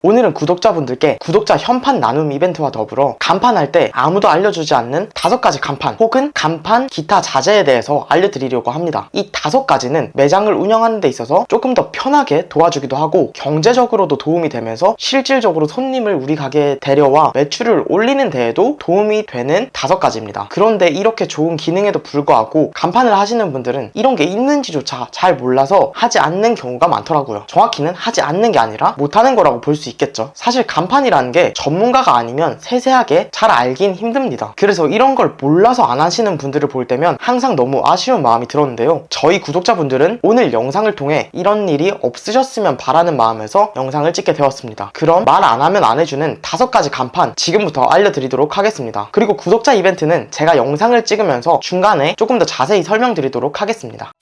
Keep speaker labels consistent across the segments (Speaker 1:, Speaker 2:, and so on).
Speaker 1: 오늘은 구독자분들께 구독자 현판 나눔 이벤트와 더불어 간판할 때 아무도 알려주지 않는 5가지 간판 혹은 간판 기타 자재에 대해서 알려드리려고 합니다. 이 5가지는 매장을 운영하는 데 있어서 조금 더 편하게 도와주기도 하고 경제적으로도 도움이 되면서 실질적으로 손님을 우리 가게에 데려와 매출을 올리는 데에도 도움이 되는 5가지입니다. 그런데 이렇게 좋은 기능에도 불구하고 간판을 하시는 분들은 이런 게 있는지조차 잘 몰라서 하지 않는 경우가 많더라고요. 정확히는 하지 않는 게 아니라 못하는 거라고 볼 수 있겠죠. 사실 간판이라는 게 전문가가 아니면 세세하게 잘 알긴 힘듭니다. 그래서 이런 걸 몰라서 안 하시는 분들을 볼 때면 항상 너무 아쉬운 마음이 들었는데요. 저희 구독자분들은 오늘 영상을 통해 이런 일이 없으셨으면 바라는 마음에서 영상을 찍게 되었습니다. 그럼 말 안 하면 안 해주는 5가지 간판 지금부터 알려드리도록 하겠습니다. 그리고 구독자 이벤트는 제가 영상을 찍으면서 중간에 조금 더 자세히 설명드리도록 하겠습니다.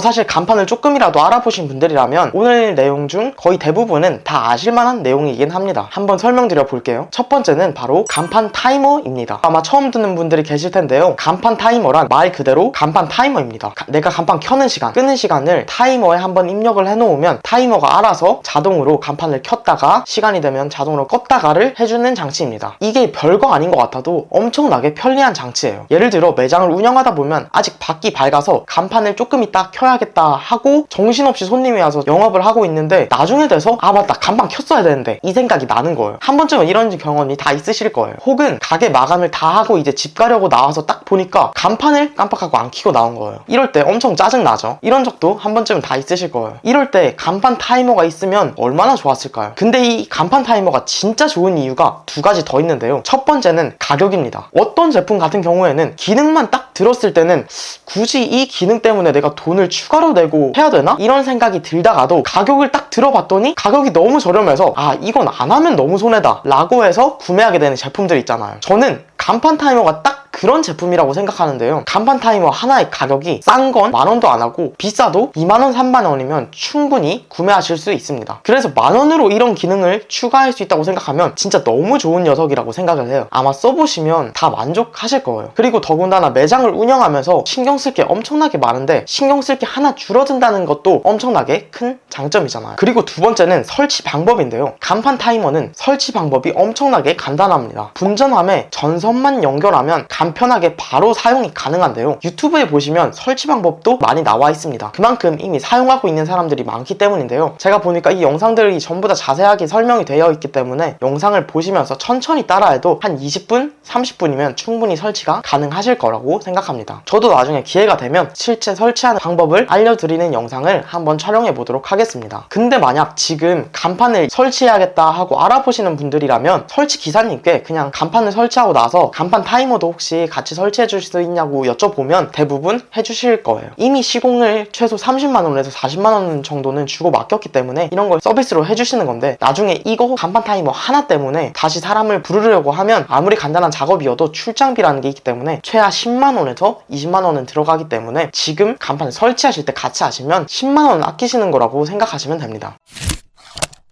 Speaker 1: 사실 간판을 조금이라도 알아보신 분들이라면 오늘 내용 중 거의 대부분은 다 아실만한 내용이긴 합니다. 한번 설명드려 볼게요. 첫 번째는 바로 간판 타이머입니다. 아마 처음 듣는 분들이 계실 텐데요. 간판 타이머란 말 그대로 간판 타이머입니다. 내가 간판 켜는 시간, 끄는 시간을 타이머에 한번 입력을 해놓으면 타이머가 알아서 자동으로 간판을 켰다가 시간이 되면 자동으로 껐다가를 해주는 장치입니다. 이게 별거 아닌 것 같아도 엄청나게 편리한 장치예요. 예를 들어 매장을 운영하다 보면 아직 밖이 밝아서 간판을 조금 있다 켜야겠다 하고 정신없이 손님이 와서 영업을 하고 있는데 나중에 돼서 맞다 간판 켰어야 되는데 이 생각이 나는 거예요. 한 번쯤은 이런 경험이 다 있으실 거예요. 혹은 가게 마감을 다 하고 이제 집 가려고 나와서 딱 보니까 간판을 깜빡하고 안 켜고 나온 거예요. 이럴 때 엄청 짜증나죠. 이런 적도 한 번쯤은 다 있으실 거예요. 이럴 때 간판 타이머가 있으면 얼마나 좋았을까요? 근데 이 간판 타이머가 진짜 좋은 이유가 2가지 더 있는데요. 첫 번째는 가격입니다. 어떤 제품 같은 경우에는 기능만 딱 들었을 때는 굳이 이 기능 때문에 내가 돈을 추가로 내고 해야 되나? 이런 생각이 들다가도 가격을 딱 들어봤더니 가격이 너무 저렴해서 이건 안 하면 너무 손해다 라고 해서 구매하게 되는 제품들 있잖아요. 저는 간판 타이머가 딱 그런 제품이라고 생각하는데요. 간판 타이머 하나의 가격이 싼 건 10,000원도 안 하고 비싸도 20,000원, 30,000원이면 충분히 구매하실 수 있습니다. 그래서 10,000원으로 이런 기능을 추가할 수 있다고 생각하면 진짜 너무 좋은 녀석이라고 생각을 해요. 아마 써보시면 다 만족하실 거예요. 그리고 더군다나 매장을 운영하면서 신경 쓸 게 엄청나게 많은데 신경 쓸 게 하나 줄어든다는 것도 엄청나게 큰 장점이잖아요. 그리고 2번째는 설치 방법인데요. 간판 타이머는 설치 방법이 엄청나게 간단합니다. 분전함에 전선만 연결하면 간편하게 바로 사용이 가능한데요. 유튜브에 보시면 설치 방법도 많이 나와 있습니다. 그만큼 이미 사용하고 있는 사람들이 많기 때문인데요. 제가 보니까 이 영상들이 전부 다 자세하게 설명이 되어 있기 때문에 영상을 보시면서 천천히 따라해도 한 20분, 30분이면 충분히 설치가 가능하실 거라고 생각합니다. 저도 나중에 기회가 되면 실제 설치하는 방법을 알려드리는 영상을 한번 촬영해 보도록 하겠습니다. 근데 만약 지금 간판을 설치해야겠다 하고 알아보시는 분들이라면 설치 기사님께 그냥 간판을 설치하고 나서 간판 타이머도 혹시 같이 설치해 주실 수 있냐고 여쭤보면 대부분 해주실 거예요. 이미 시공을 최소 30만원에서 40만원 정도는 주고 맡겼기 때문에 이런 걸 서비스로 해주시는 건데 나중에 이거 간판 타이머 하나 때문에 다시 사람을 부르려고 하면 아무리 간단한 작업이어도 출장비라는 게 있기 때문에 최하 10만원에서 20만원은 들어가기 때문에 지금 간판을 설치하실 때 같이 하시면 10만원 아끼시는 거라고 생각하시면 됩니다.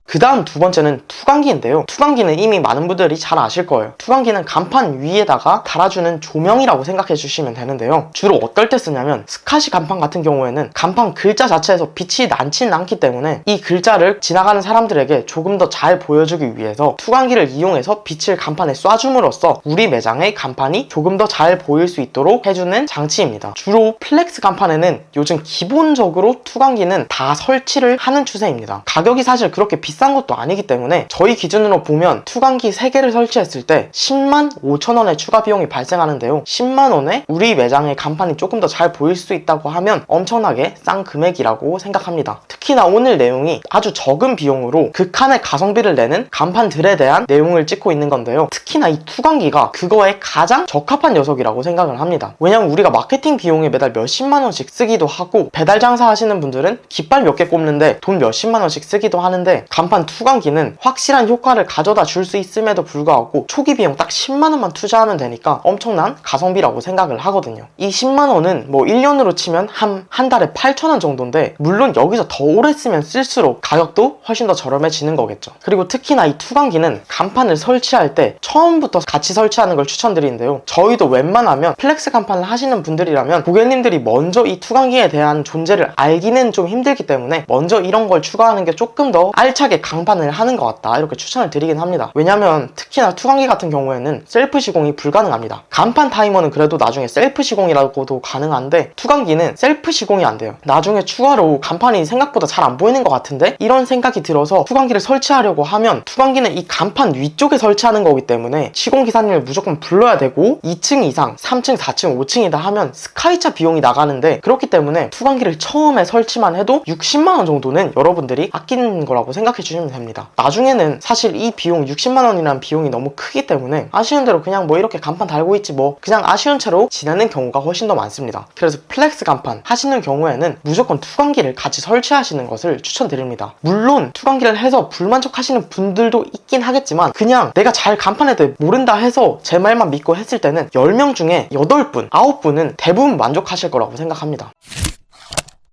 Speaker 1: 그 다음 2번째는 투광기인데요. 투광기는 이미 많은 분들이 잘 아실 거예요. 투광기는 간판 위에다가 달아주는 조명이라고 생각해 주시면 되는데요. 주로 어떨 때 쓰냐면 스카시 간판 같은 경우에는 간판 글자 자체에서 빛이 나진 않기 때문에 이 글자를 지나가는 사람들에게 조금 더 잘 보여주기 위해서 투광기를 이용해서 빛을 간판에 쏴줌으로써 우리 매장의 간판이 조금 더 잘 보일 수 있도록 해주는 장치입니다. 주로 플렉스 간판에는 요즘 기본적으로 투광기는 다 설치를 하는 추세입니다. 가격이 사실 그렇게 비싼 것도 아니기 때문에 저희 기준으로 보면 투광기 3개를 설치했을 때 105,000원의 추가 비용이 발생하는데요. 10만원에 우리 매장의 간판이 조금 더 잘 보일 수 있다고 하면 엄청나게 싼 금액이라고 생각합니다. 특히나 오늘 내용이 아주 적은 비용으로 극한의 가성비를 내는 간판들에 대한 내용을 찍고 있는 건데요. 특히나 이 투광기가 그거에 가장 적합한 녀석이라고 생각을 합니다. 왜냐면 우리가 마케팅 비용에 매달 몇십만원씩 쓰기도 하고 배달 장사 하시는 분들은 깃발 몇 개 꼽는데 돈 몇십만원씩 쓰기도 하는데 간판 투광기는 확실한 효과를 가져다 줄 수 있음에도 불구하고 초기 비용 딱 10만원만 투자하면 되니까 엄청난 가성비라고 생각을 하거든요. 이 10만원은 1년으로 치면 한 달에 8,000원 정도인데 물론 여기서 더 오래 쓰면 쓸수록 가격도 훨씬 더 저렴해지는 거겠죠. 그리고 특히나 이 투광기는 간판을 설치할 때 처음부터 같이 설치하는 걸 추천드리는데요. 저희도 웬만하면 플렉스 간판을 하시는 분들이라면 고객님들이 먼저 이 투광기에 대한 존재를 알기는 좀 힘들기 때문에 먼저 이런 걸 추가하는 게 조금 더 알차게 편하게 강판을 하는 것 같다 이렇게 추천을 드리긴 합니다. 왜냐면 특히나 투광기 같은 경우에는 셀프 시공이 불가능합니다. 간판 타이머는 그래도 나중에 셀프 시공이라고도 가능한데 투광기는 셀프 시공이 안 돼요. 나중에 추가로 간판이 생각보다 잘 안 보이는 것 같은데 이런 생각이 들어서 투광기를 설치하려고 하면 투광기는 이 간판 위쪽에 설치하는 거기 때문에 시공기사님을 무조건 불러야 되고 2층 이상 3층 4층 5층이다 하면 스카이차 비용이 나가는데 그렇기 때문에 투광기를 처음에 설치만 해도 60만원 정도는 여러분들이 아끼는 거라고 생각해 주시면 됩니다. 나중에는 사실 이 비용 60만원이라는 비용이 너무 크기 때문에 아쉬운 대로 그냥 뭐 이렇게 간판 달고 있지 뭐 그냥 아쉬운 채로 지내는 경우가 훨씬 더 많습니다. 그래서 플렉스 간판 하시는 경우에는 무조건 투광기를 같이 설치하시는 것을 추천드립니다. 물론 투광기를 해서 불만족하시는 분들도 있긴 하겠지만 그냥 내가 잘 간판에 대해 모른다 해서 제 말만 믿고 했을 때는 10명 중에 8분, 9분은 대부분 만족하실 거라고 생각합니다.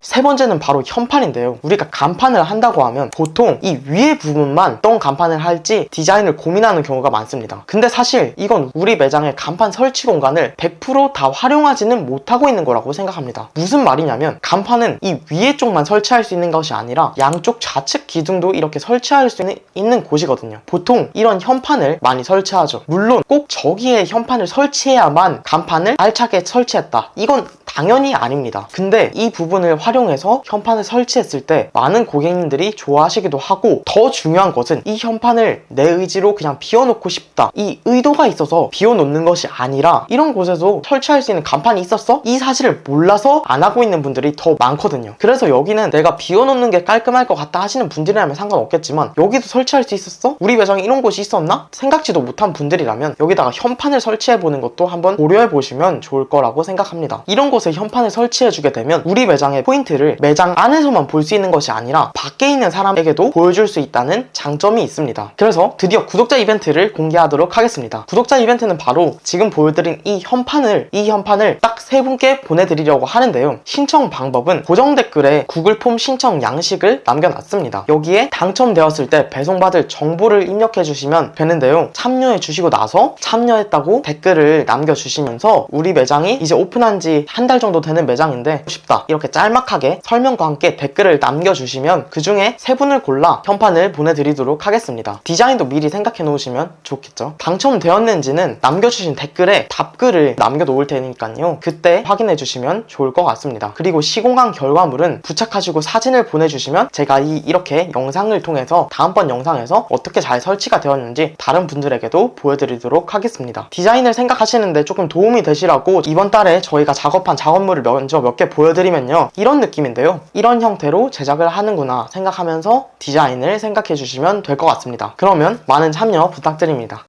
Speaker 1: 세 번째는 바로 현판인데요. 우리가 간판을 한다고 하면 보통 이 위에 부분만 어떤 간판을 할지 디자인을 고민하는 경우가 많습니다. 근데 사실 이건 우리 매장의 간판 설치 공간을 100% 다 활용하지는 못하고 있는 거라고 생각합니다. 무슨 말이냐면 간판은 이 위에 쪽만 설치할 수 있는 것이 아니라 양쪽 좌측 기둥도 이렇게 설치할 수 있는 곳이거든요. 보통 이런 현판을 많이 설치하죠. 물론 꼭 저기에 현판을 설치해야만 간판을 알차게 설치했다. 이건 당연히 아닙니다. 근데 이 부분을 활용해서 현판을 설치했을 때 많은 고객님들이 좋아하시기도 하고 더 중요한 것은 이 현판을 내 의지로 그냥 비워놓고 싶다. 이 의도가 있어서 비워놓는 것이 아니라 이런 곳에서 설치할 수 있는 간판이 있었어? 이 사실을 몰라서 안 하고 있는 분들이 더 많거든요. 그래서 여기는 내가 비워놓는 게 깔끔할 것 같다 하시는 분들이라면 상관없겠지만 여기도 설치할 수 있었어? 우리 매장에 이런 곳이 있었나? 생각지도 못한 분들이라면 여기다가 현판을 설치해보는 것도 한번 고려해보시면 좋을 거라고 생각합니다. 이런 곳에 현판을 설치해주게 되면 우리 매장의 포인트를 매장 안에서만 볼 수 있는 것이 아니라 밖에 있는 사람에게도 보여줄 수 있다는 장점이 있습니다. 그래서 드디어 구독자 이벤트를 공개하도록 하겠습니다. 구독자 이벤트는 바로 지금 보여드린 이 현판을 딱 3분께 보내드리려고 하는데요. 신청 방법은 고정 댓글에 구글 폼 신청 양식을 남겨놨습니다. 여기에 당첨되었을 때 배송받을 정보를 입력해주시면 되는데요. 참여해주시고 나서 참여했다고 댓글을 남겨주시면서 우리 매장이 이제 오픈한 지 한 달 정도 되는 매장인데 싶다 이렇게 짤막하게 설명과 함께 댓글을 남겨주시면 그 중에 3분을 골라 현판을 보내드리도록 하겠습니다. 디자인도 미리 생각해 놓으시면 좋겠죠. 당첨되었는지는 남겨주신 댓글에 답글을 남겨놓을 테니까요. 그때 확인해 주시면 좋을 것 같습니다. 그리고 시공한 결과물은 부착하시고 사진을 보내주시면 제가 이렇게 영상을 통해서 다음번 영상에서 어떻게 잘 설치가 되었는지 다른 분들에게도 보여드리도록 하겠습니다. 디자인을 생각하시는데 조금 도움이 되시라고 이번 달에 저희가 작업한 작업물을 먼저 몇 개 보여드리면요. 이런 느낌인데요. 이런 형태로 제작을 하는구나 생각하면서 디자인을 생각해 주시면 될 것 같습니다. 그러면 많은 참여 부탁드립니다.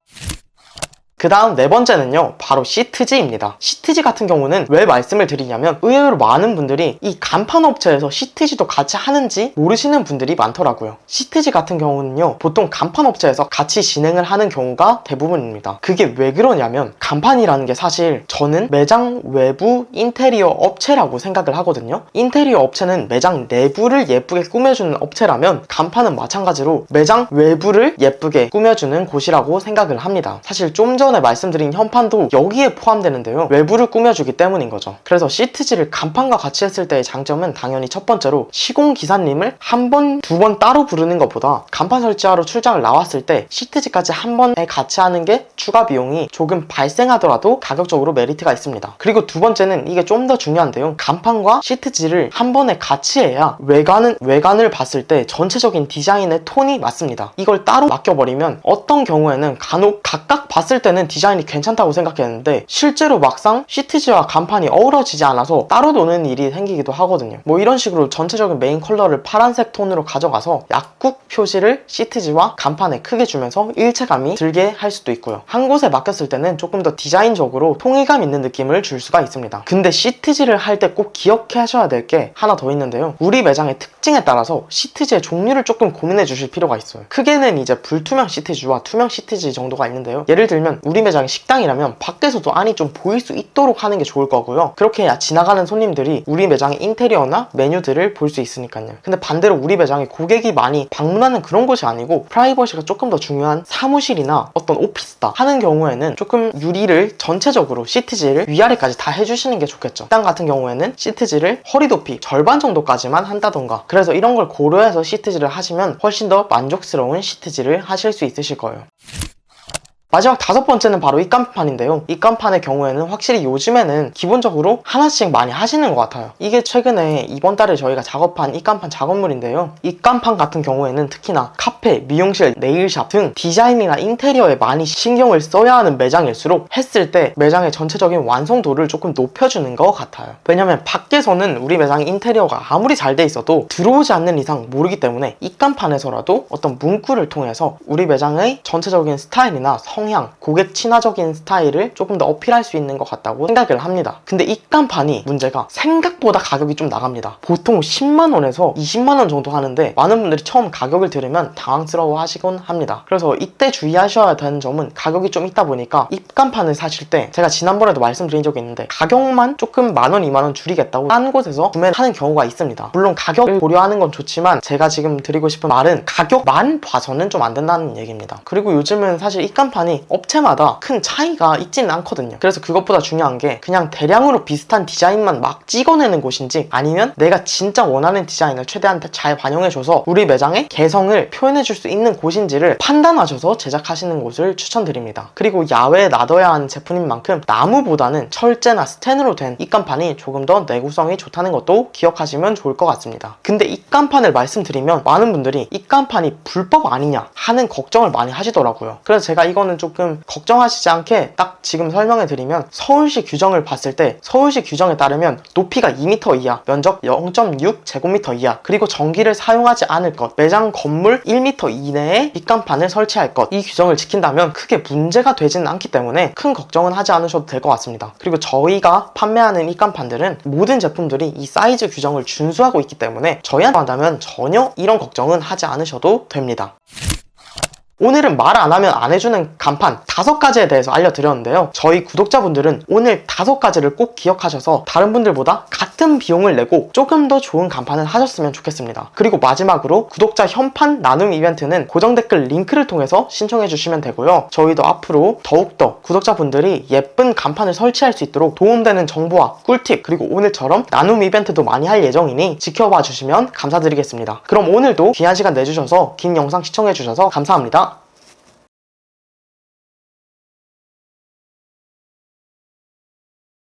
Speaker 1: 그 다음 4번째는요 바로 시트지입니다. 시트지 같은 경우는 왜 말씀을 드리냐면 의외로 많은 분들이 이 간판 업체에서 시트지도 같이 하는지 모르시는 분들이 많더라고요. 시트지 같은 경우는요 보통 간판 업체에서 같이 진행을 하는 경우가 대부분입니다. 그게 왜 그러냐면 간판이라는 게 사실 저는 매장 외부 인테리어 업체라고 생각을 하거든요. 인테리어 업체는 매장 내부를 예쁘게 꾸며주는 업체라면 간판은 마찬가지로 매장 외부를 예쁘게 꾸며주는 곳이라고 생각을 합니다. 사실 좀 전에 말씀드린 현판도 여기에 포함되는데요. 외부를 꾸며주기 때문인 거죠. 그래서 시트지를 간판과 같이 했을 때의 장점은 당연히 첫 번째로 시공기사님을 한 번, 2번 따로 부르는 것보다 간판 설치하러 출장을 나왔을 때 시트지까지 한 번에 같이 하는 게 추가 비용이 조금 발생하더라도 가격적으로 메리트가 있습니다. 그리고 두 번째는 이게 좀 더 중요한데요. 간판과 시트지를 한 번에 같이 해야 외관을 봤을 때 전체적인 디자인의 톤이 맞습니다. 이걸 따로 맡겨버리면 어떤 경우에는 간혹 각각 봤을 때는 디자인이 괜찮다고 생각했는데 실제로 막상 시트지와 간판이 어우러지지 않아서 따로 노는 일이 생기기도 하거든요. 뭐 이런 식으로 전체적인 메인 컬러를 파란색 톤으로 가져가서 약국 표시를 시트지와 간판에 크게 주면서 일체감이 들게 할 수도 있고요. 한 곳에 맡겼을 때는 조금 더 디자인적으로 통일감 있는 느낌을 줄 수가 있습니다. 근데 시트지를 할 때 꼭 기억하셔야 될 게 하나 더 있는데요. 우리 매장의 특징에 따라서 시트지의 종류를 조금 고민해 주실 필요가 있어요. 크게는 이제 불투명 시트지와 투명 시트지 정도가 있는데요. 예를 들면 우리 매장이 식당이라면 밖에서도 안이 좀 보일 수 있도록 하는 게 좋을 거고요. 그렇게 해야 지나가는 손님들이 우리 매장의 인테리어나 메뉴들을 볼 수 있으니까요. 근데 반대로 우리 매장에 고객이 많이 방문하는 그런 곳이 아니고 프라이버시가 조금 더 중요한 사무실이나 어떤 오피스다 하는 경우에는 조금 유리를 전체적으로 시트지를 위아래까지 다 해주시는 게 좋겠죠. 식당 같은 경우에는 시트지를 허리 높이 절반 정도까지만 한다던가, 그래서 이런 걸 고려해서 시트지를 하시면 훨씬 더 만족스러운 시트지를 하실 수 있으실 거예요. 마지막 5번째는 바로 입간판인데요. 입간판의 경우에는 확실히 요즘에는 기본적으로 하나씩 많이 하시는 것 같아요. 이게 최근에 이번 달에 저희가 작업한 입간판 작업물인데요. 입간판 같은 경우에는 특히나 카페, 미용실, 네일샵 등 디자인이나 인테리어에 많이 신경을 써야 하는 매장일수록 했을 때 매장의 전체적인 완성도를 조금 높여주는 것 같아요. 왜냐면 밖에서는 우리 매장 인테리어가 아무리 잘 돼 있어도 들어오지 않는 이상 모르기 때문에 입간판에서라도 어떤 문구를 통해서 우리 매장의 전체적인 스타일이나 성향, 고객 친화적인 스타일을 조금 더 어필할 수 있는 것 같다고 생각을 합니다. 근데 입간판이 문제가 생각보다 가격이 좀 나갑니다. 보통 10만원에서 20만원 정도 하는데 많은 분들이 처음 가격을 들으면 당황스러워 하시곤 합니다. 그래서 이때 주의하셔야 되는 점은 가격이 좀 있다 보니까 입간판을 사실 때 제가 지난번에도 말씀드린 적이 있는데 가격만 조금 만원, 2만원 줄이겠다고 딴 곳에서 구매하는 경우가 있습니다. 물론 가격을 고려하는 건 좋지만 제가 지금 드리고 싶은 말은 가격만 봐서는 좀 안 된다는 얘기입니다. 그리고 요즘은 사실 입간판이 업체마다 큰 차이가 있지는 않거든요. 그래서 그것보다 중요한 게 그냥 대량으로 비슷한 디자인만 막 찍어내는 곳인지 아니면 내가 진짜 원하는 디자인을 최대한 잘 반영해줘서 우리 매장의 개성을 표현해줄 수 있는 곳인지를 판단하셔서 제작하시는 곳을 추천드립니다. 그리고 야외에 놔둬야 하는 제품인 만큼 나무보다는 철제나 스텐으로 된 입간판이 조금 더 내구성이 좋다는 것도 기억하시면 좋을 것 같습니다. 근데 입간판을 말씀드리면 많은 분들이 입간판이 불법 아니냐 하는 걱정을 많이 하시더라고요. 그래서 제가 이거는 조금 걱정하시지 않게 딱 지금 설명해 드리면, 서울시 규정을 봤을 때 서울시 규정에 따르면 높이가 2m 이하, 면적 0.6 제곱미터 이하, 그리고 전기를 사용하지 않을 것, 매장 건물 1m 이내에 입간판을 설치할 것, 이 규정을 지킨다면 크게 문제가 되지는 않기 때문에 큰 걱정은 하지 않으셔도 될 것 같습니다. 그리고 저희가 판매하는 입간판들은 모든 제품들이 이 사이즈 규정을 준수하고 있기 때문에 저희한테 한다면 전혀 이런 걱정은 하지 않으셔도 됩니다. 오늘은 말 안 하면 안 해주는 간판 5가지에 대해서 알려드렸는데요. 저희 구독자분들은 오늘 5가지를 꼭 기억하셔서 다른 분들보다 같은 비용을 내고 조금 더 좋은 간판을 하셨으면 좋겠습니다. 그리고 마지막으로 구독자 현판 나눔 이벤트는 고정 댓글 링크를 통해서 신청해 주시면 되고요. 저희도 앞으로 더욱더 구독자분들이 예쁜 간판을 설치할 수 있도록 도움되는 정보와 꿀팁, 그리고 오늘처럼 나눔 이벤트도 많이 할 예정이니 지켜봐 주시면 감사드리겠습니다. 그럼 오늘도 귀한 시간 내주셔서 긴 영상 시청해 주셔서 감사합니다.